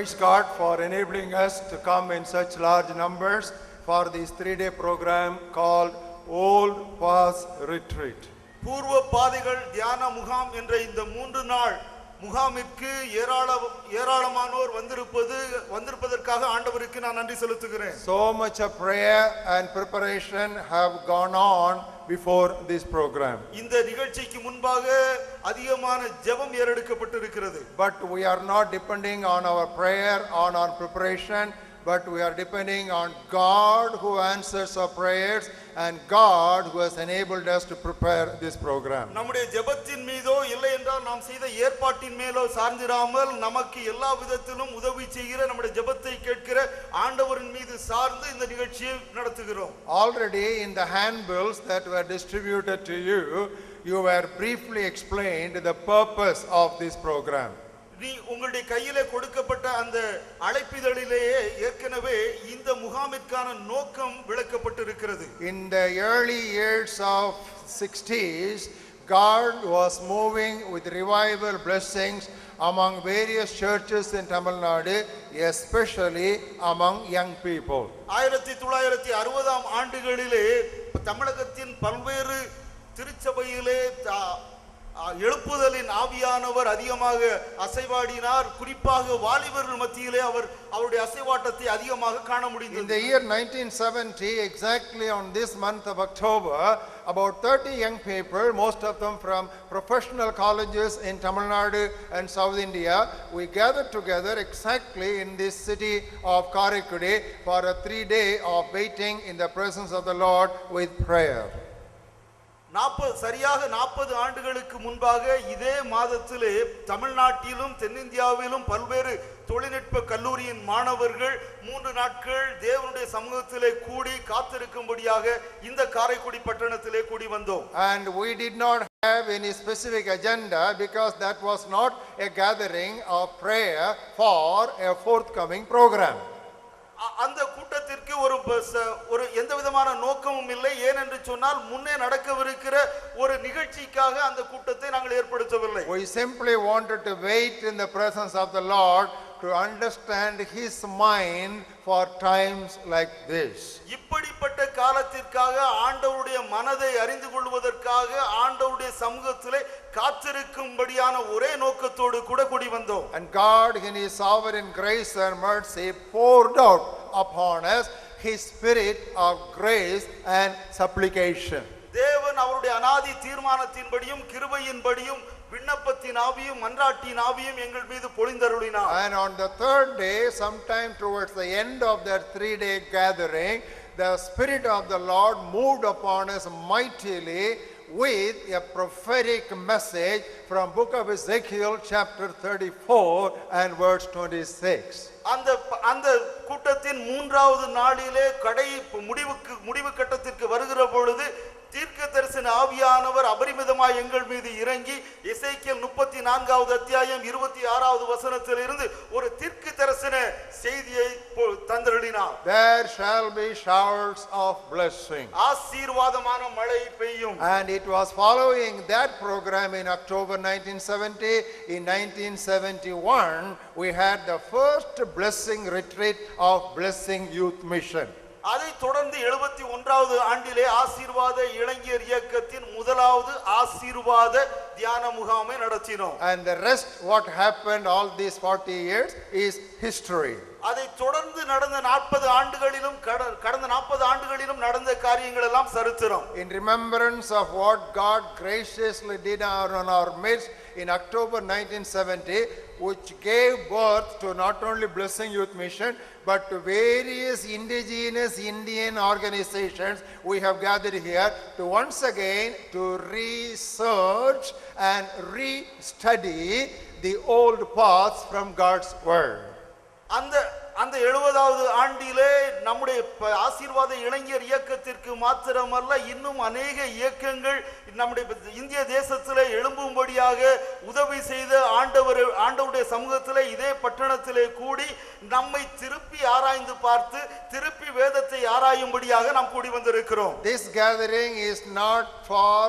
praise God for enabling us to come in such large numbers for this 3-day program called Old Paths Retreat. பூர்வ பாதைகள் தியான முகாம் என்ற இந்த 3 நாள் முகாமிற்கு ஏராளமானோர் வந்திருப்பதற்காக ஆண்டவருக்கு நான் நன்றி செலுத்துகிறேன். So much of prayer and preparation have gone on before this program. இந்த நிகழ்ச்சிக்கு முன்பாக அதிகமான ஜெபம் ஏறெடுக்கப்பட்டிருக்கிறது. But we are not depending on our prayer, on our preparation, but we are depending on God who answers our prayers and God who has enabled us to prepare this program. நம்முடைய ஜெபத்தின் மீதோ இல்லை என்றால் நாம் செய்த ஏற்பாட்டின் மேலோ சார்ந்திராமல் நமக்கு எல்லா விதத்திலும் உதவி செய்கிற நம்முடைய ஜெபத்தை கேட்கிற ஆண்டவரின் மீது சார்ந்து இந்த நிகழ்ச்சியை நடத்துகிறோம். Already in the handbills that were distributed to you, you were briefly explained the purpose of this program. உங்களுடைய கையிலே கொடுக்கப்பட்ட அந்த அழைப்பிதழிலேயே ஏற்கனவே இந்த முகாமிற்கான நோக்கம் விளக்கப்பட்டிருக்கிறது. In the early years of 60s, God was moving with revival blessings among various churches in Tamil Nadu, especially among young people. 1960ஆம் ஆண்டுகளிலே தமிழகத்தின் பல்வேறு திருச்சபையிலே எழுப்புதலின் ஆவியானவர் அதிகமாக அசைவாடினார். குறிப்பாக வாலிபர்கள் மத்தியிலே அவருடைய அசைவாட்டத்தை அதிகமாக காண முடிந்தது. In the year 1970, exactly on this month of October, about 30 young people, most of them from professional colleges in Tamil Nadu and South India, we gathered together exactly in this city of Karaikudi for a 3-day of waiting in the presence of the Lord with prayer. சரியாக 40 ஆண்டுகளுக்கு முன்பாக இதே மாதத்திலே தமிழ்நாட்டிலும் தென்னிந்தியாவிலும் பல்வேறு தொழில்நுட்ப கல்லூரியின் மாணவர்கள் 3 நாட்கள் தேவனுடைய சமூகத்திலே கூடி காத்திருக்கும்படியாக இந்த காரைக்குடி பட்டணத்திலே கூடி வந்தோம். And we did not have any specific agenda because that was not a gathering of prayer for a forthcoming program. அந்த கூட்டத்திற்கு ஒரு எந்த விதமான நோக்கமும் இல்லை. ஏனென்று சொன்னால் முன்னே நடக்கவிருக்கிற ஒரு நிகழ்ச்சிக்காக அந்த கூட்டத்தை நாங்கள் ஏற்படுத்தவில்லை. We simply wanted to wait in the presence of the Lord to understand his mind for times like this. இப்படிப்பட்ட காலத்திற்காக ஆண்டவருடைய மனதை அறிந்து கொள்வதற்காக ஆண்டவருடைய சமூகத்திலே காத்திருக்கும்படியான ஒரே நோக்கத்தோடு கூட கூடி வந்தோம். And God in his sovereign grace and mercy poured out upon us his spirit of grace and supplication. தேவன் அவருடைய அநாதி தீர்மானத்தின்படியும் கிருபையின்படியும் விண்ணப்பத்தின் ஆவியும் மன்றாட்டின் ஆவியும் எங்கள் மீது பொழிந்தருளினார். And on the 3rd day, sometime towards the end of that 3-day gathering, the spirit of the Lord moved upon us mightily with a prophetic message from book of Ezekiel chapter 34 and verse 26. அந்த கூட்டத்தின் 3வது நாளிலே முடிவு கட்டத்திற்கு வருகிற பொழுது தீர்க்க தரிசன ஆவியானவர் அபரிமிதமாய் எங்கள் மீது இறங்கி எசேக்கியேல் 34வது அத்தியாயம் 26வது வசனத்திலிருந்து ஒரு தீர்க்க தரிசன செய்தியை தந்தருளினார். There shall be showers of blessing. ஆசீர்வாதமான மழை பெய்யும். And it was following that program in October 1970. In 1971, we had the first blessing retreat of Blessing Youth Mission. அதை தொடர்ந்து 71வது ஆண்டிலே ஆசீர்வாத இளைஞர் இயக்கத்தின் முதலாவது ஆசீர்வாத தியான முகாமை நடத்தினோம். And the rest, what happened all these 40 years, is history. அதை தொடர்ந்து நடந்த 40 ஆண்டுகளிலும் கடந்த 40 ஆண்டுகளிலும் நடந்த காரியங்கள் எல்லாம் சரித்திரம். In remembrance of what God graciously did on our midst in October 1970, which gave birth to not only Blessing Youth Mission but to various indigenous Indian organizations, we have gathered here to once again to research and re-study the old paths from God's word. அந்த 70வது ஆண்டிலே நம்முடைய ஆசீர்வாத இளைஞர் இயக்கத்திற்கு மாத்திரமல்ல இன்னும் अनेक இயக்கங்கள் நம்முடைய இந்திய தேசத்திலே எழும்பும்படியாக உதவி செய்த ஆண்டவருடைய சமூகத்திலே இதே பட்டணத்திலே கூடி நம்மை திருப்பி ஆராய்ந்து பார்த்து திருப்பி வேதத்தை ஆராயும்படியாக நாம் கூடி வந்திருக்கிறோம். This gathering is not for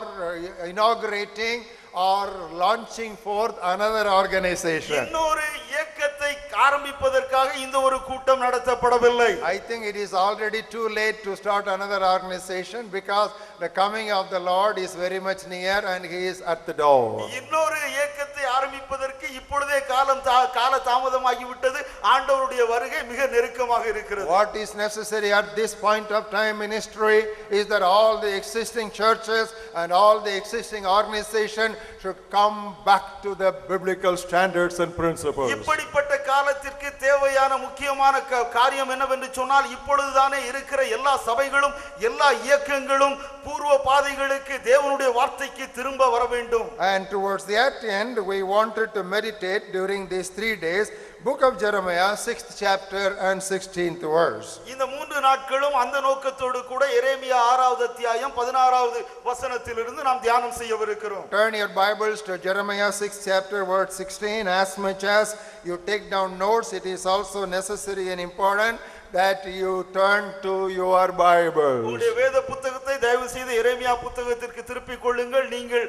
inaugurating or launching forth another organization. இன்னொரு இயக்கத்தை ஆரம்பிப்பதற்காக இந்த ஒரு கூட்டம் நடத்தப்படவில்லை. I think it is already too late to start another organization because the coming of the Lord is very much near and he is at the door. இன்னொரு இயக்கத்தை ஆரம்பிப்பதற்கு இப்பொழுதே கால தாமதமாகிவிட்டது. ஆண்டவருடைய வருகை மிக நெருக்கமாக இருக்கிறது. What is necessary at this point of time in history is that all the existing churches and all the existing organizations should come back to the biblical standards and principles. இப்படிப்பட்ட காலத்திற்கு தேவையான முக்கியமான காரியம் என்னவென்று சொன்னால், இப்பொழுதுதானே இருக்கிற எல்லா சபைகளும் எல்லா இயக்கங்களும் பூர்வ பாதைகளுக்கு தேவனுடைய வார்த்தைக்கு திரும்ப வர வேண்டும். And towards that end we wanted to meditate during these 3 days book of Jeremiah 6th chapter and 16th verse. இந்த 3 நாட்களும் அந்த நோக்கத்தோடு கூட எரேமியா 6வது அத்தியாயம் 16வது வசனத்திலிருந்து நாம் தியானம் செய்யவிருக்கிறோம். Turn your Bibles to Jeremiah 6th chapter verse 16. As much as you take down notes, it is also necessary and important that you turn to your Bibles. உங்களுடைய வேத புத்தகத்தை தயவு செய்து எரேமியா புத்தகத்திற்கு திருப்பிக் கொள்ளுங்கள். நீங்கள்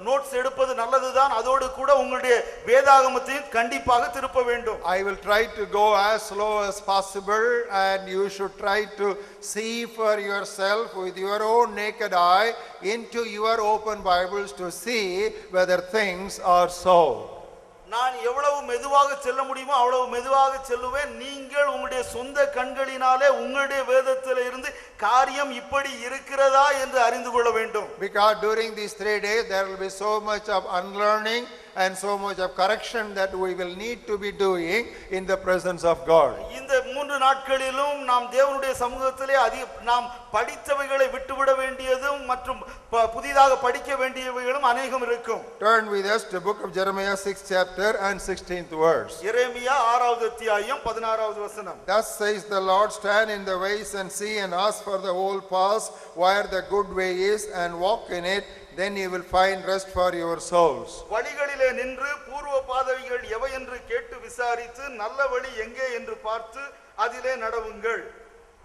நோட்ஸ் எடுப்பது நல்லதுதான், அதோடு கூட உங்களுடைய வேதாகமத்தையும் கண்டிப்பாக திருப்ப வேண்டும். I will try to go as slow as possible and you should try to see for yourself with your own naked eye into your open Bibles to see whether things are so. நான் எவ்வளவு மெதுவாக செல்ல முடியுமோ அவ்வளவு மெதுவாக செல்லுவேன். நீங்கள் உங்களுடைய சொந்த கண்களினாலே உங்களுடைய வேதத்தில் இருந்து காரியம் இப்படி இருக்கிறதா என்று அறிந்து கொள்ள வேண்டும். Because during these 3 days there will be so much of unlearning and so much of correction that we will need to be doing in the presence of God. இந்த 3 நாட்களிலும் நாம் தேவனுடைய சமூகத்திலே நாம் படித்தவைகளை விட்டுவிட வேண்டியதும் மற்றும் புதிதாக படிக்க வேண்டியவைகளும் அநேகம் இருக்கும். Turn with us to book of Jeremiah 6th chapter and 16th verse. எரேமியா 6வது அத்தியாயம் 16வது வசனம். Thus says the Lord, stand in the ways and see and ask for the old paths where the good way is and walk in it, then you will find rest for your souls. வழிகளிலே நின்று பூர்வ பாதைகள் எவை என்று கேட்டு விசாரித்து நல்ல வழி எங்கே என்று பார்த்து அதிலே நடவுங்கள்,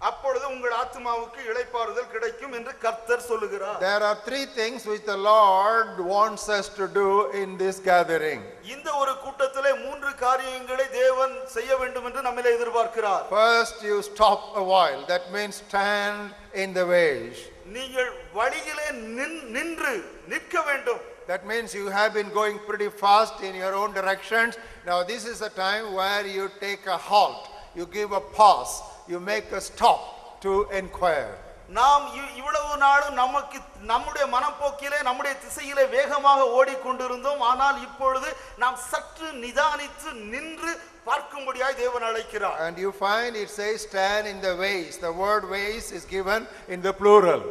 அப்பொழுது உங்கள் ஆத்துமாவுக்கு இளைப்பாறுதல் கிடைக்கும் என்று கர்த்தர் சொல்லுகிறார். There are 3 things which the Lord wants us to do in this gathering. இந்த ஒரு கூட்டத்திலே 3 காரியங்களை தேவன் செய்ய வேண்டும் என்று நம்மிலே எதிர்பார்க்கிறார். First, you stop a while. That means stand in the ways. நீங்கள் வழியிலே நின்று நிற்க வேண்டும். That means you have been going pretty fast in your own directions. Now this is a time where you take a halt, you give a pause, you make a stop to inquire. நாம் இவ்வளவு நாளும் நம்முடைய மனப்போக்கிலே நம்முடைய திசையிலே வேகமாக ஓடிக்கொண்டிருந்தோம். ஆனால் இப்பொழுது நாம் சற்று நிதானித்து நின்று பார்க்கும்படியாய் தேவன் அழைக்கிறார். And you find it says stand in the ways. The word ways is given in the plural.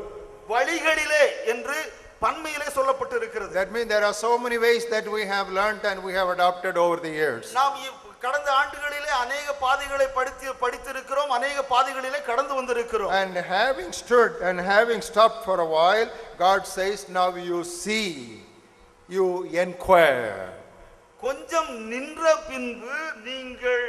வழிகளிலே என்று பன்மையிலே சொல்லப்பட்டிருக்கிறது. That means there are so many ways that we have learned and we have adopted over the years. நாம் கடந்த ஆண்டுகளிலே अनेक பாதைகளை படித்திருக்கிறோம், अनेक பாதைகளிலே கடந்து வந்திருக்கிறோம். And having stood and having stopped for a while, God says now you see, you inquire. கொஞ்சம் நின்ற பின்பு நீங்கள்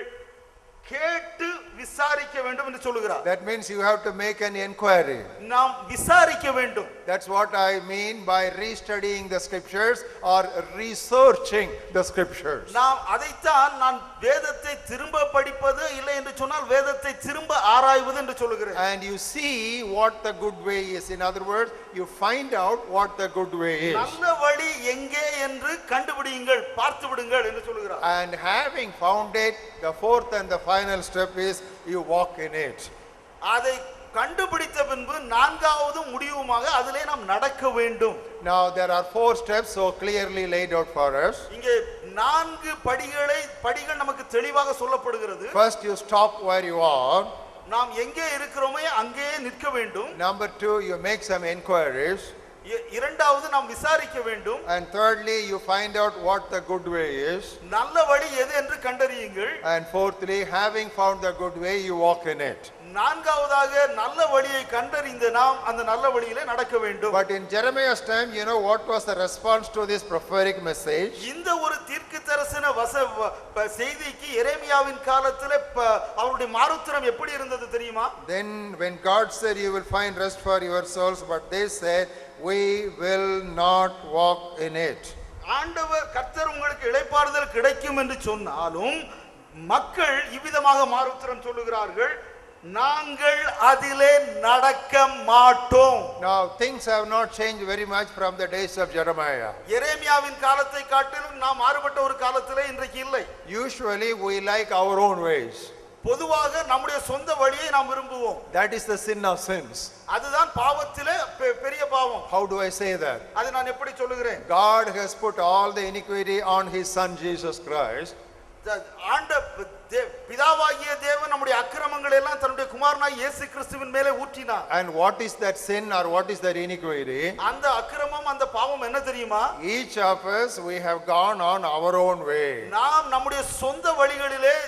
கேட்டு விசாரிக்க வேண்டும் என்று சொல்கிறார். That means you have to make an inquiry. நாம் விசாரிக்க வேண்டும். That's what I mean by restudying the scriptures or researching the scriptures. நாம் அதைத்தான் நான் வேதத்தை திரும்ப படிப்பது இல்லை என்று சொன்னால் வேதத்தை திரும்ப ஆராய்வது என்று சொல்கிறேன். And you see what the good way is. In other words, you find out what the good way is. நல்ல வழி எங்கே என்று கண்டுபிடியுங்கள், பார்த்து விடுங்கள் என்று சொல்கிறார். And having found it, the fourth and the final step is you walk in it. அதை கண்டுபிடித்த பின்பு 4வது முடிவுமாக அதிலே நாம் நடக்க வேண்டும். Now there are 4 steps so clearly laid out for us. இங்கே 4 படிகள் நமக்கு தெளிவாக சொல்லப்படுகிறது. First, you stop where you are. நாம் எங்கே இருக்கிறோமே அங்கேயே நிற்க வேண்டும். Number 2, you make some inquiries. இரண்டாவது நாம் விசாரிக்க வேண்டும். And thirdly, you find out what the good way is. நல்ல வழி எது என்று கண்டறியுங்கள். And fourthly, having found the good way, you walk in it. 4வதாக நல்ல வழியை கண்டறிந்து நாம் அந்த நல்ல வழியிலே நடக்க வேண்டும். But in Jeremiah's time, you know what was the response to this prophetic message? இந்த ஒரு தீர்க்கதரிசன செய்திக்கு எரேமியாவின் காலத்திலே அவருடைய மாறுத்திரம் எப்படி இருந்தது தெரியுமா? Then when God said you will find rest for your souls, but they said we will not walk in it. ஆண்டவர் கர்த்தர் உங்களுக்கு இளைப்பாறுதல் கிடைக்கும் என்று சொன்னாலும் மக்கள் இவ்விதமாக மாறுத்திரம் சொல்லுகிறார்கள், நாங்கள் அதிலே நடக்க மாட்டோம். Now things have not changed very much from the days of Jeremiah. எரேமியாவின் காலத்தை காட்டிலும் நாம் மாறுபட்ட ஒரு காலத்திலே இன்றைக்கு இல்லை. Usually we like our own ways. பொதுவாக நம்முடைய சொந்த வழியை நாம் விரும்புவோம். That is the sin of sins. அதுதான் பாவத்திலே பெரிய பாவம். How do I say that? அதை நான் எப்படி சொல்லுகிறேன்? God has put all the iniquity on his son Jesus Christ. ஆண்ட பிதாவாகிய தேவன் நம்முடைய அக்கிரமங்களை எல்லாம் தன்னுடைய குமாரனாகிய இயேசு கிறிஸ்துவின் மேலே ஊற்றினார். And what is that sin or what is that iniquity? அந்த அக்கிரமம் அந்த பாவம் என்ன தெரியுமா? Each of us we have gone on our own way. நாம் நம்முடைய சொந்த வழிகளிலே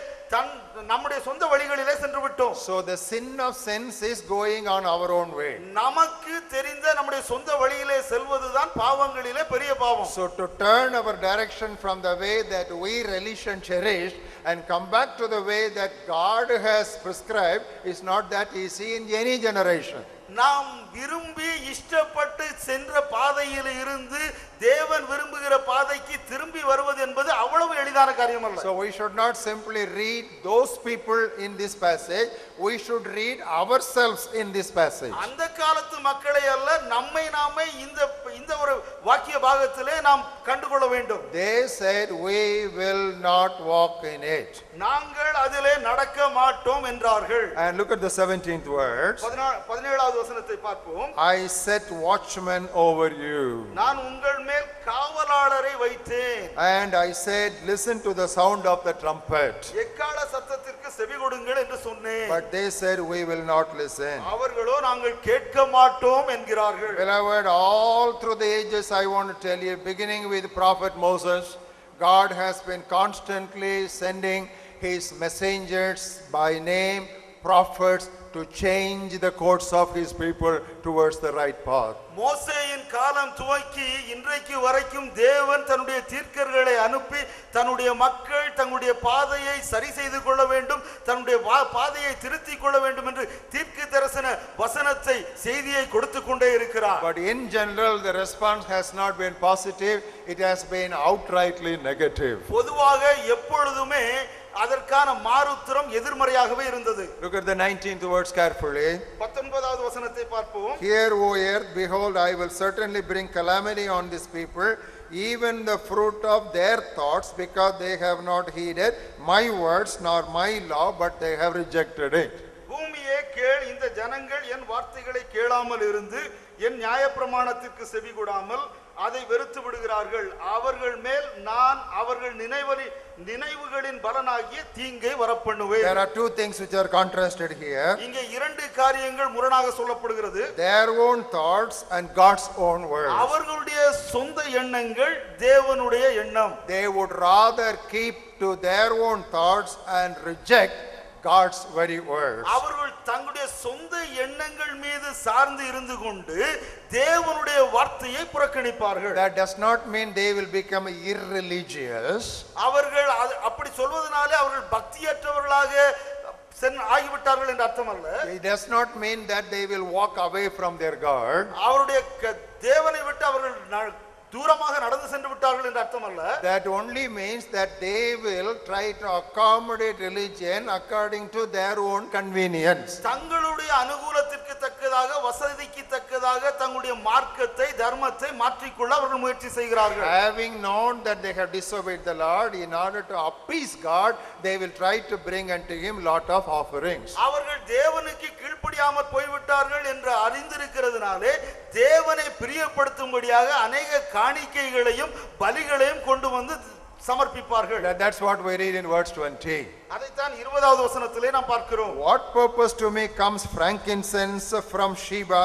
நம்முடைய சொந்த வழிகளிலே சென்று விட்டோம். So the sin of sins is going on our own way. நமக்கு தெரிந்த நம்முடைய சொந்த வழியிலே செல்வதுதான் பாவங்களிலே பெரிய பாவம். So to turn our direction from the way that we relish and cherish and come back to the way that God has prescribed is not that easy in any generation. நாம் விரும்பி இஷ்டப்பட்டு சென்ற பாதையில் இருந்து தேவன் விரும்புகிற பாதைக்கு திரும்பி வருவது என்பது அவ்வளவு எளிதான காரியம் அல்ல. So we should not simply read those people in this passage, we should read ourselves in this passage. அந்த காலத்து மக்களை அல்ல, நம்மை நாமே இந்த ஒரு வாக்கிய பாகத்திலே நாம் கண்டுகொள்ள வேண்டும். They said we will not walk in it. நாங்கள் அதிலே நடக்க மாட்டோம் என்றார்கள். And look at the 17th verse. 17வது வசனத்தை பார்ப்போம். I set watchmen over you. நான் உங்கள் மேல் காவலாளரை வைத்தேன். And I said, listen to the sound of the trumpet. எக்காள சத்தத்திற்கு செவி கொடுங்கள் என்று சொன்னேன். But they said, we will not listen. அவர்களோ நாங்கள் கேட்க மாட்டோம் என்கிறார்கள். Beloved, all through the ages I want to tell you, beginning with prophet Moses, God has been constantly sending his messengers by name, prophets, to change the course of his people towards the right path. மோசேயின் காலம் துவக்கி இன்றைக்கு வரைக்கும் தேவன் தன்னுடைய தீர்க்கர்களை அனுப்பி தன்னுடைய மக்கள் தங்களுடைய பாதையை சரி செய்து கொள்ள வேண்டும், தன்னுடைய பாதையை திருத்திக் கொள்ள வேண்டும் என்று தீர்க்க தரிசன வசனத்தை செய்தியை கொடுத்து கொண்டே இருக்கிறார். But in general the response has not been positive, it has been outrightly negative. பொதுவாக எப்பொழுதுமே அதற்கான மாறுத்திரம் எதிர்மறையாகவே இருந்தது. Look at the 19th verse carefully. 19வது வசனத்தை பார்ப்போம். Hear, O earth, behold, I will certainly bring calamity on this people, even the fruit of their thoughts, because they have not heeded my words nor my law, but they have rejected it. பூமியே கேள், இந்த ஜனங்கள் என் வார்த்தைகளை கேளாமல் இருந்து என் நியாயப்பிரமாணத்திற்கு செவி கொடாமல் அதை வெறுத்து விடுகிறார்கள். அவர்கள் மேல் நான் அவர்கள் நினைவுகளின் பலனாகிய தீங்கை வரப்பண்ணுவேன். There are two things which are contrasted here. இங்கே இரண்டு காரியங்கள் முரணாக சொல்லப்படுகிறது. Their own thoughts and God's own words. அவர்களுடைய சொந்த எண்ணங்கள் தேவனுடைய எண்ணம். They would rather keep to their own thoughts and reject God's very words. அவர்கள் தங்களுடைய சொந்த எண்ணங்கள் மீது சார்ந்து இருந்து கொண்டு தேவனுடைய வார்த்தையை புறக்கணிப்பார்கள். That does not mean they will become irreligious. அவர்கள் அப்படி சொல்வதனாலே அவர்கள் பக்தியற்றவர்களாக ஆகிவிட்டார்கள் என்று அர்த்தம் அல்ல. It does not mean that they will walk away from their God. அவருடைய தேவனை விட்டு அவர்கள் தூரமாக நடந்து சென்று விட்டார்கள் என்று அர்த்தம் அல்ல. That only means that they will try to accommodate religion according to their own convenience. தங்களுடைய அனுகூலத்திற்கு தக்கதாக வசதிக்கு தக்கதாக தங்களுடைய மார்க்கத்தை தர்மத்தை மாற்றிக்கொள்ள அவர்கள் முயற்சி செய்கிறார்கள். Having known that they have disobeyed the Lord, in order to appease God, they will try to bring unto him lot of offerings. அவர்கள் தேவனுக்கு கீழ்ப்படியாமல் போய்விட்டார்கள் என்று அறிந்திருக்கிறதுனாலே தேவனை பிரியப்படுத்தும்படியாக அநேக காணிக்கைகளையும் பலிகளையும் கொண்டு வந்து சமர்ப்பிப்பார்கள். That's what we read in verse 20. அதைத்தான் 20வது வசனத்திலே நாம் பார்க்கிறோம். What purpose to me comes frankincense from Sheba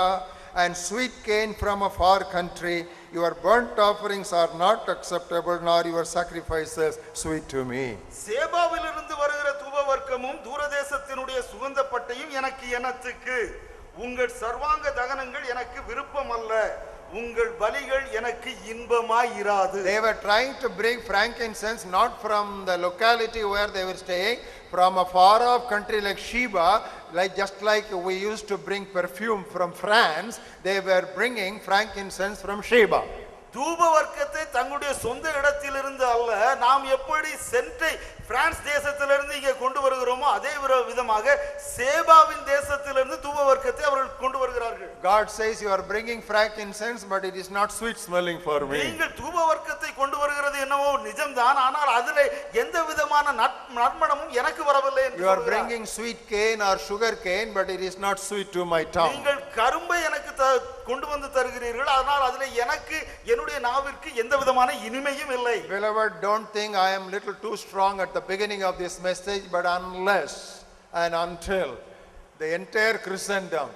and sweet cane from a far country? Your burnt offerings are not acceptable, nor your sacrifices sweet to me. சேபாவிலிருந்து வருகிற தூபவர்க்கமும் தூரதேசத்தினுடைய சுகந்தப்பட்டையும் எனக்கு என்னத்துக்கு? உங்கள் சர்வாங்க தகனங்கள் எனக்கு விருப்பம் அல்ல, உங்கள் பலிகள் எனக்கு இன்பமாய் இராது. They were trying to bring frankincense not from the locality where they were staying, from a far off country like Sheba, just like we used to bring perfume from France. They were bringing frankincense from Sheba. தூப வர்க்கத்தை தங்களுடைய சொந்த இடத்திலிருந்து அல்ல, நாம் எப்படி சென்ட்டை France தேசத்திலிருந்து இங்கே கொண்டு வருகிறோமோ அதே விதமாக சேபாவின் தேசத்திலிருந்து தூப வர்க்கத்தை அவர்கள் கொண்டு வருகிறார்கள். God says you are bringing frankincense, but it is not sweet smelling for me. நீங்கள் தூப வர்க்கத்தை கொண்டு வருகிறது என்னவோ நிஜம்தான், ஆனால் அதிலே எந்த விதமான நற்மணமும் எனக்கு வரவில்லை என்று You are bringing sweet cane or sugar cane, but it is not sweet to my tongue. நீங்கள் கரும்பை எனக்கு கொண்டு வந்து தருகிறீர்கள், ஆனால் அதிலே எனக்கு என்னுடைய நாவிற்கு எந்த விதமான இனிமையும் இல்லை. Beloved, don't think I am little too strong at the beginning of this message, but unless and until the entire Christendom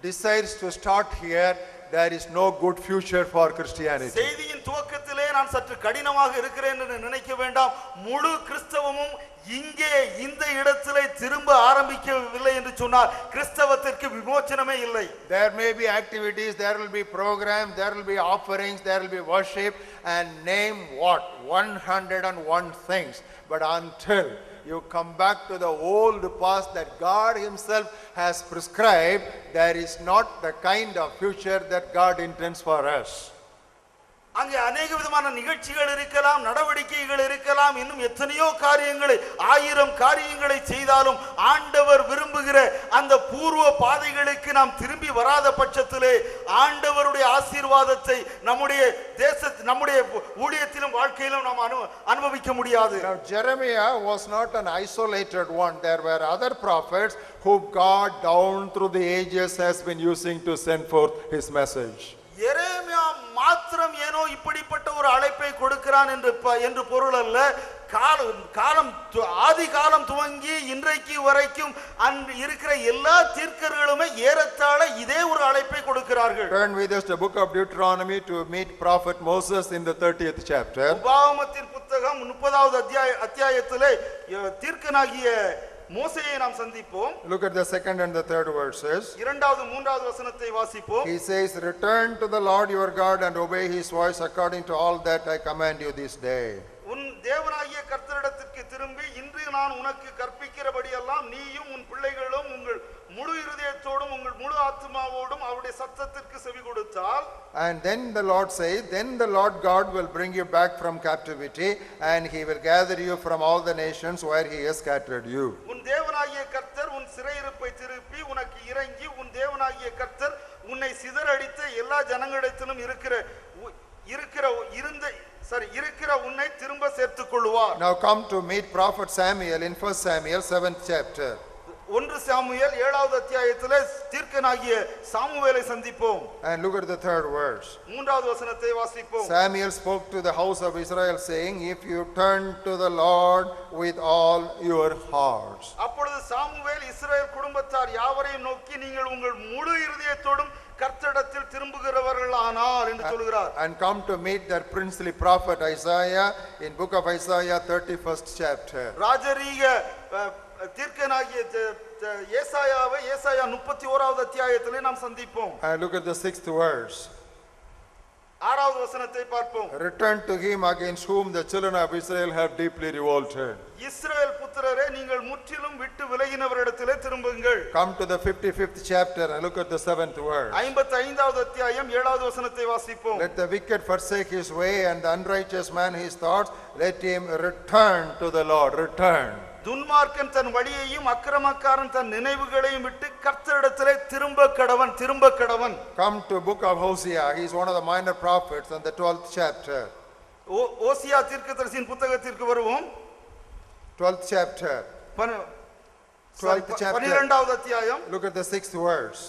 decides to start here, there is no good future for Christianity. செய்தியின் துவக்கத்திலே நான் சற்று கடினமாக இருக்கிறேன் என்று நினைக்க வேண்டாம். முழு கிறிஸ்தவமும் இங்கே இந்த இடத்திலே திரும்ப ஆரம்பிக்கவில்லை என்று சொன்னால் கிறிஸ்தவத்திற்கு விமோசனமே இல்லை. There may be activities, there will be programs, there will be offerings, there will be worship, and name what? 101 things. But until you come back to the old path that God himself has prescribed, there is not the kind of future that God intends for us. அங்கே अनेक விதமான நிகழ்ச்சிகள் இருக்கலாம், நடவடிக்கைகள் இருக்கலாம், இன்னும் எத்தனையோ காரியங்களை, 1000 காரியங்களை செய்தாலும் ஆண்டவர் விரும்புகிற அந்த பூர்வ பாதைகளுக்கு நாம் திரும்பி வராத பட்சத்திலே ஆண்டவருடைய ஆசீர்வாதத்தை நம்முடைய நம்முடைய ஊழியத்திலும் வாழ்க்கையிலும் நாம் அனுபவிக்க முடியாது. Now Jeremiah was not an isolated one. There were other prophets whom God down through the ages has been using to send forth his message. எரேமியா மாத்திரம் ஏனோ இப்படிப்பட்ட ஒரு அழைப்பை கொடுக்கிறான் என்று பொருள் அல்ல. காலம் ஆதி காலம் துவங்கி இன்றைக்கு வரைக்கும் அன்று இருக்கிற எல்லா தீர்க்கர்களுமே ஏறத்தாழ இதே ஒரு அழைப்பை கொடுக்கிறார்கள். Turn with us to the book of Deuteronomy to meet prophet Moses in the 30th chapter. உபாகமத்தின் புத்தகம் 30வது அத்தியாயத்திலே தீர்க்கனாகிய மோசேயை நாம் சந்திப்போம். Look at the second and the third verses. இரண்டாவது மூன்றாவது வசனத்தை வாசிப்போம். He says, return to the Lord your God and obey his voice according to all that I command you this day. உன் தேவனாகிய கர்த்தரிடத்திற்கு திரும்பி இன்று நான் உனக்கு கற்பிக்கிறபடி எல்லாம் நீயும் உன் பிள்ளைகளும் உங்கள் முழு இருதயத்தோடும் உங்கள் முழு ஆத்துமாவோடும் அவருடைய சத்தத்திற்கு செவி கொடுத்தால். And then the Lord says, then the Lord God will bring you back from captivity and he will gather you from all the nations where he has scattered you. உன் தேவனாகிய கர்த்தர் உன் சிறையிருப்பை திருப்பி உனக்கு இறங்கி உன் தேவனாகிய கர்த்தர் உன்னை சிதறடித்த எல்லா ஜனங்களிடத்திலும் இருக்கிற உன்னை திரும்ப சேர்த்துக் கொள்வார். Now come to meet prophet Samuel in 1 Samuel 7th chapter. 1 Samuel 7வது அத்தியாயத்திலே தீர்க்கனாகிய சாமுவேலை சந்திப்போம். And look at the third verse. மூன்றாவது வசனத்தை வாசிப்போம். Samuel spoke to the house of Israel saying, if you turn to the Lord with all your hearts. அப்பொழுது Samuel இஸ்ரவேல் குடும்பத்தார் யாவரையும் நோக்கி நீங்கள் உங்கள் முழு இருதயத்தோடும் கர்த்தரிடத்தில் திரும்புகிறவர்களானால் என்று சொல்கிறார். And come to meet that princely prophet Isaiah in book of Isaiah 31st chapter. ராஜரீக தீர்க்கனாகிய ஏசாயாவை ஏசாயா 31வது அத்தியாயத்திலே நாம் சந்திப்போம். And look at the 6th verse. 6வது வசனத்தை பார்ப்போம். Return to him against whom the children of Israel have deeply revolted. இஸ்ரவேல் புத்திரரே நீங்கள் முற்றிலும் விட்டு விலகினவரிடத்திலே திரும்புங்கள். Come to the 55th chapter and look at the 7th verse. 55வது அத்தியாயம் 7வது வசனத்தை வாசிப்போம். Let the wicked forsake his way and the unrighteous man his thoughts. Let him return to the Lord. Return. துன்மார்க்கன் தன் வழியையும் அக்கிரமக்காரன் தன் நினைவுகளையும் விட்டு கர்த்தரிடத்திலே திரும்ப கடவன். Come to book of Hosea. He is one of the minor prophets in the 12th chapter. ஓசியா தீர்க்கதரிசியின் புத்தகத்திற்கு வருவோம். 12th chapter. 12வது அத்தியாயம். Look at the 6th verse.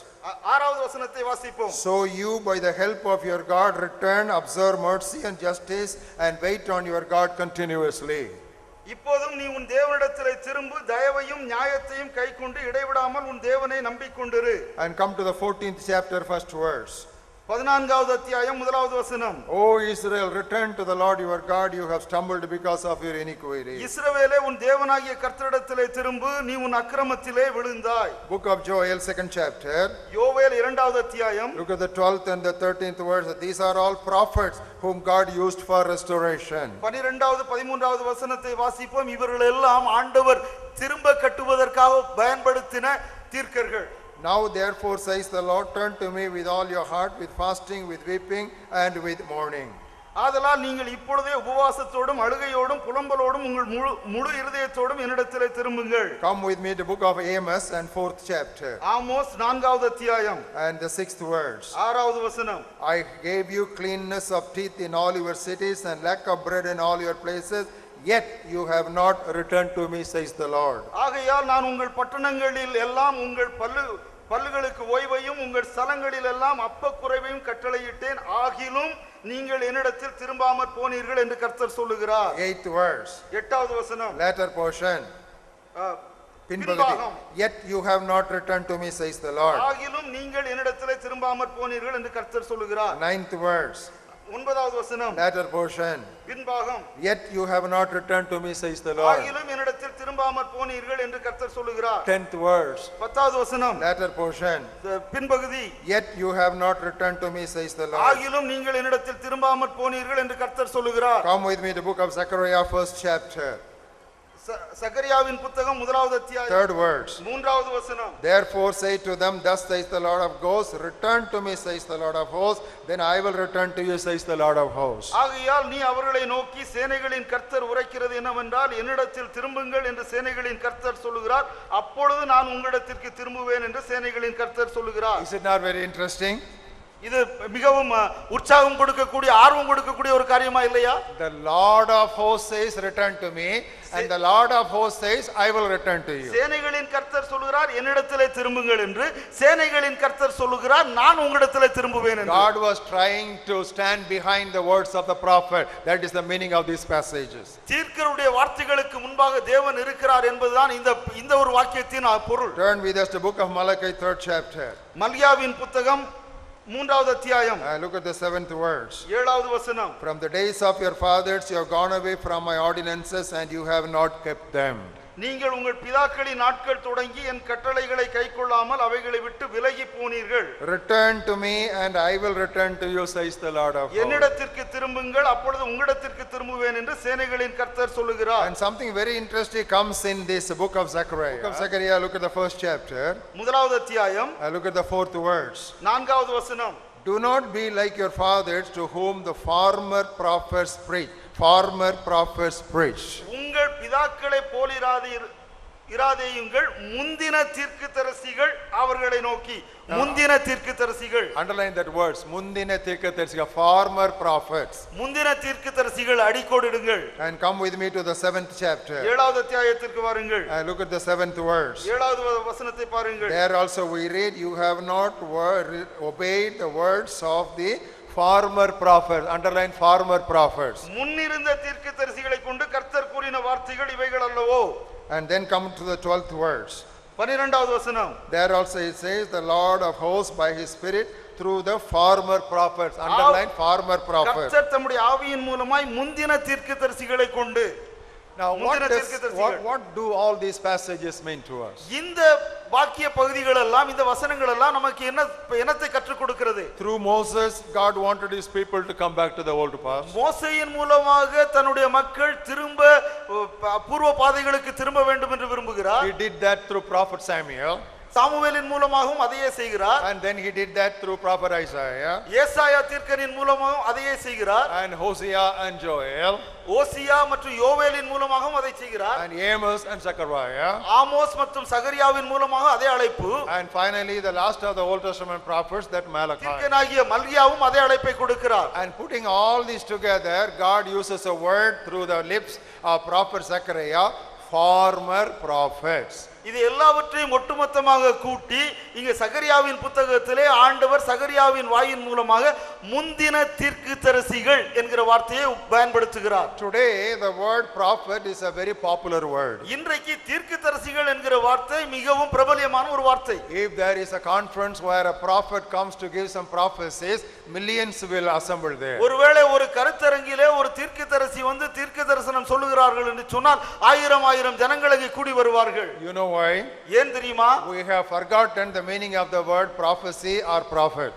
6வது வசனத்தை வாசிப்போம். So you by the help of your God return, observe mercy and justice and wait on your God continuously. இப்போதும் நீ உன் தேவனிடத்திலே திரும்பு, தயவையும் நியாயத்தையும் கைக்கொண்டு இடைவிடாமல் உன் தேவனை நம்பிக்கொண்டிரு. And come to the 14th chapter, first verse. 14வது அத்தியாயம் 1வது வசனம். O Israel, return to the Lord your God, you have stumbled because of your iniquity. இஸ்ரவேலே உன் தேவனாகிய கர்த்தரிடத்திலே திரும்பு, நீ உன் அக்கிரமத்திலே விழுந்தாய். Book of Joel, 2nd chapter. யோவேல் 2வது அத்தியாயம். Look at the 12th and the 13th verse. These are all prophets whom God used for restoration. 12வது 13வது வசனத்தை வாசிப்போம். இவர்கள் எல்லாம் ஆண்டவர் திரும்ப கட்டுவதற்காக பயன்படுத்தின தீர்க்கர்கள். Now therefore says the Lord, turn to me with all your heart, with fasting, with weeping and with mourning. ஆதலால் நீங்கள் இப்பொழுதே உபவாசத்தோடும் அழுகையோடும் புலம்பலோடும் உங்கள் முழு இருதயத்தோடும் என்னிடத்திலே திரும்புங்கள். Come with me to book of Amos and 4th chapter Amos 4வது அத்தியாயம் and the 6th verse. 6வது வசனம். I gave you cleanness of teeth in all your cities and lack of bread in all your places, yet you have not returned to me, says the Lord. ஆகையால் நான் உங்கள் பட்டணங்களில் எல்லாம் உங்கள் பல்லுகளுக்கு ஓய்வையும் உங்கள் ஸ்தலங்களில் எல்லாம் அப்ப குறைவையும் கட்டளையிட்டேன், ஆகிலும் நீங்கள் என்னிடத்தில் திரும்பாமற் போனீர்கள் என்று கர்த்தர் சொல்லுகிறார். 8th verse. 8வது வசனம். Latter portion. பின்பாகம். Yet you have not returned to me, says the Lord. ஆகிலும் நீங்கள் என்னிடத்தில் திரும்பாமற் போனீர்கள் என்று கர்த்தர் சொல்லுகிறார். 9th verse. 9வது வசனம். Latter portion. பின்பாகம். Yet you have not returned to me, says the Lord. ஆகிலும் என்னிடத்தில் திரும்பாமற் போனீர்கள் என்று கர்த்தர் சொல்லுகிறார். 10th verse. 10வது வசனம். Latter portion. பின்பகுதி. Yet you have not returned to me, says the Lord. ஆகிலும் நீங்கள் என்னிடத்தில் திரும்பாமற் போனீர்கள் என்று கர்த்தர் சொல்லுகிறார். Come with me to book of Zechariah, 1st chapter. சகரியாவின் புத்தகம் 1வது அத்தியாயம் 3rd verse. 3வது வசனம். Therefore say to them, thus says the Lord of hosts, return to me, says the Lord of hosts, then I will return to you, says the Lord of hosts. ஆகையால் நீ அவர்களை நோக்கி சேனைகளின் கர்த்தர் உரைக்கிறது என்னவென்றால், என்னிடத்தில் திரும்புங்கள் என்று சேனைகளின் கர்த்தர் சொல்லுகிறார், அப்பொழுது நான் உங்களிடத்திற்கு திரும்புவேன் என்று சேனைகளின் கர்த்தர் சொல்லுகிறார். Is it not very interesting? இது மிகவும் உற்சாகம் கொடுக்கக்கூடிய ஆர்வம் கொடுக்கக்கூடிய ஒரு காரியமா இல்லையா? The Lord of hosts says, return to me, and the Lord of hosts says, I will return to you. சேனைகளின் கர்த்தர் சொல்லுகிறார், என்னிடத்திலே திரும்புங்கள் என்று. சேனைகளின் கர்த்தர் சொல்லுகிறார், நான் உங்களிடத்திலே திரும்புவேன் என்று. God was trying to stand behind the words of the prophet. That is the meaning of these passages. தீர்க்கருடைய வார்த்தைகளுக்கு முன்பாக தேவன் இருக்கிறார் என்பதுதான் இந்த ஒரு வாக்கியத்தின் பொருள். Turn with us to book of Malachi, 3rd chapter. மல்கியாவின் புத்தகம் 3வது அத்தியாயம். Look at the 7th verse. 7வது வசனம். From the days of your fathers you have gone away from my ordinances and you have not kept them. நீங்கள் உங்கள் பிதாக்களின் நாட்கள் தொடங்கி என் கட்டளைகளை கைக்கொள்ளாமல் அவைகளை விட்டு விலகி போனீர்கள். Return to me and I will return to you, says the Lord of hosts. என்னிடத்திற்கு திரும்புங்கள், அப்பொழுது உங்களிடத்திற்கு திரும்புவேன் என்று சேனைகளின் கர்த்தர் சொல்லுகிறார். And something very interesting comes in this book of Zechariah. Book of Zechariah, look at the 1st chapter. 1வது அத்தியாயம். Look at the 4th verse. 4வது வசனம். Do not be like your fathers to whom the former prophets preach. Former prophets preach. உங்கள் பிதாக்களை போலிராதேயுங்கள், முந்தின தீர்க்கதரிசிகள் அவர்களை நோக்கி. முந்தின தீர்க்கதரிசிகள். Underline that words. Mundina tirkatharsiga, former prophets. முந்தின தீர்க்கதரிசிகள் அடிக்கோடிடுங்கள். And come with me to the 7th chapter. 7வது அத்தியாயத்திற்கு வாருங்கள். Look at the 7th verse. 7வது வசனத்தை பாருங்கள். There also we read, you have not obeyed the words of the former prophets. Underline former prophets. முன்னிருந்த தீர்க்கதரிசிகளை கொண்டு கர்த்தர் கூறின வார்த்தைகள் இவைகள் அல்லவோ. And then come to the 12th verse. 12வது வசனம். There also it says, the Lord of hosts by his spirit through the former prophets. Underline former prophets. கர்த்தர் தம்முடைய ஆவியின் மூலமாய் முந்தின தீர்க்கதரிசிகளை கொண்டு. Now what do all these passages mean to us? இந்த வாக்கிய பகுதிகள் எல்லாம், இந்த வசனங்கள் எல்லாம் நமக்கு என்னத்தை கற்றுக் கொடுக்கிறது? Through Moses, God wanted his people to come back to the old path. மோசேயின் மூலமாக தன்னுடைய மக்கள் திரும்ப பூர்வ பாதைகளுக்கு திரும்ப வேண்டும் என்று விரும்புகிறார். He did that through prophet Samuel. சாமுவேலின் மூலமாகவும் அதையே செய்கிறார். And then he did that through prophet Isaiah. ஏசாயா தீர்க்கனின் மூலமாகவும் அதையே செய்கிறார். And Hosea and Joel. ஓசியா மற்றும் யோவேலின் மூலமாகவும் அதை செய்கிறார். And Amos and Zechariah. Amos மற்றும் சகரியாவின் மூலமாக அதே அழைப்பு. And finally the last of the Old Testament prophets, that Malachi. தீர்க்கனாகிய மல்கியாவும் அதே அழைப்பை கொடுக்கிறார். And putting all these together, God uses a word through the lips of prophet Zechariah, former prophets. இது எல்லாவற்றையும் ஒட்டுமொத்தமாக கூட்டி இங்க சகரியாவின் புத்தகத்திலே ஆண்டவர் சகரியாவின் வாயின் மூலமாக முந்தின தீர்க்கதரிசிகள் என்கிற வார்த்தையை பயன்படுத்துகிறார். Today the word prophet is a very popular word. இன்றைக்கு தீர்க்கதரிசிகள் என்கிற வார்த்தை மிகவும் பிரபல்யமான ஒரு வார்த்தை. If there is a conference where a prophet comes to give some prophecies, millions will assemble there. ஒருவேளை ஒரு கருத்தரங்கிலே ஒரு தீர்க்கதரிசி வந்து தீர்க்க தரிசனம் சொல்லுகிறார்கள் என்று சொன்னால் ஆயிரம் ஜனங்கள் அங்கே கூடி வருவார்கள். You know why? ஏன் தெரியுமா? We have forgotten the meaning of the word prophecy or prophet.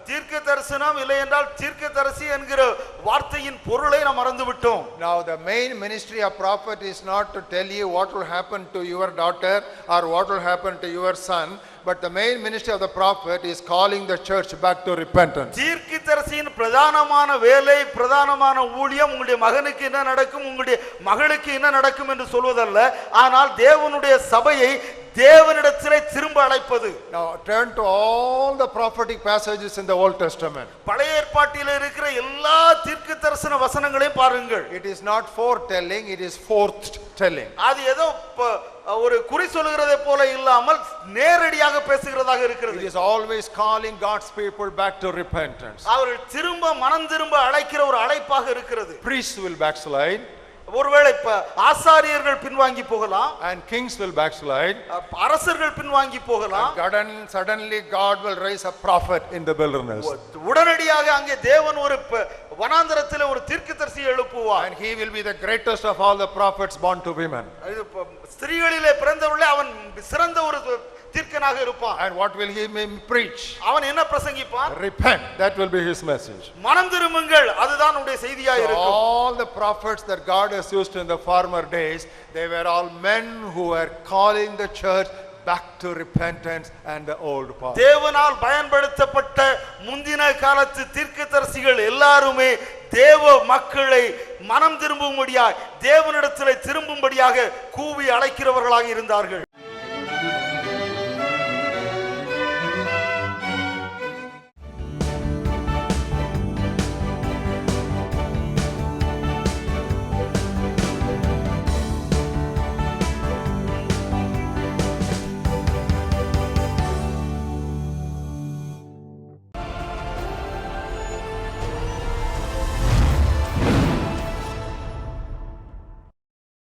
தீர்க்க தரிசனம் இல்லை என்றால் தீர்க்கதரிசி என்கிற வார்த்தையின் பொருளை நாம் மறந்து விட்டோம். Now the main ministry of prophet is not to tell you what will happen to your daughter or what will happen to your son, but the main ministry of the prophet is calling the church back to repentance. தீர்க்கதரிசியின் பிரதானமான வேலை, பிரதானமான ஊழியம் உங்களுடைய மகனுக்கு என்ன நடக்கும், உங்களுடைய மகளுக்கு என்ன நடக்கும் என்று சொல்வதல்ல, ஆனால் தேவனுடைய சபையை தேவனிடத்திலே திரும்ப அழைப்பது. Now turn to all the prophetic passages in the Old Testament. பழைய ஏற்பாட்டில் இருக்கிற எல்லா தீர்க்கதரிசன வசனங்களையும் பாருங்கள். It is not foretelling, it is forthtelling. அது ஏதோ ஒரு குறி சொல்கிறதை போல இல்லாமல் நேரடியாக பேசுகிறதாக இருக்கிறது. It is always calling God's people back to repentance. அவர்கள் திரும்ப மனம் திரும்ப அழைக்கிற ஒரு அழைப்பாக இருக்கிறது. Priests will backslide ஒருவேளை ஆசாரியர்கள் பின்வாங்கி போகலாம், and kings will backslide, அரசர்கள் பின்வாங்கி போகலாம். Suddenly God will raise a prophet in the wilderness, உடனடியாக அங்கே தேவன் ஒரு வனாந்தரத்தில் ஒரு தீர்க்கதரிசியை எழுப்புவார். and he will be the greatest of all the prophets born to women. ஸ்திரீகளிலே பிறந்தவர்களே அவன் சிறந்த ஒரு தீர்க்கனாக இருப்பான். And what will he preach? அவன் என்ன பிரசங்கிப்பான்? Repent, that will be his message. மனம் திரும்புங்கள், அதுதான் உடைய செய்தியாக இருக்கும். All the prophets that God has used in the former days, they were all men who were calling the church back to repentance and the old path. தேவனால் பயன்படுத்தப்பட்ட முந்தின காலத்து தீர்க்கதரிசிகள் எல்லாருமே தேவ மக்களை மனம் திரும்பும்படியாக, தேவனிடத்தில் திரும்பும்படியாக கூவி அழைக்கிறவர்களாக இருந்தார்கள்.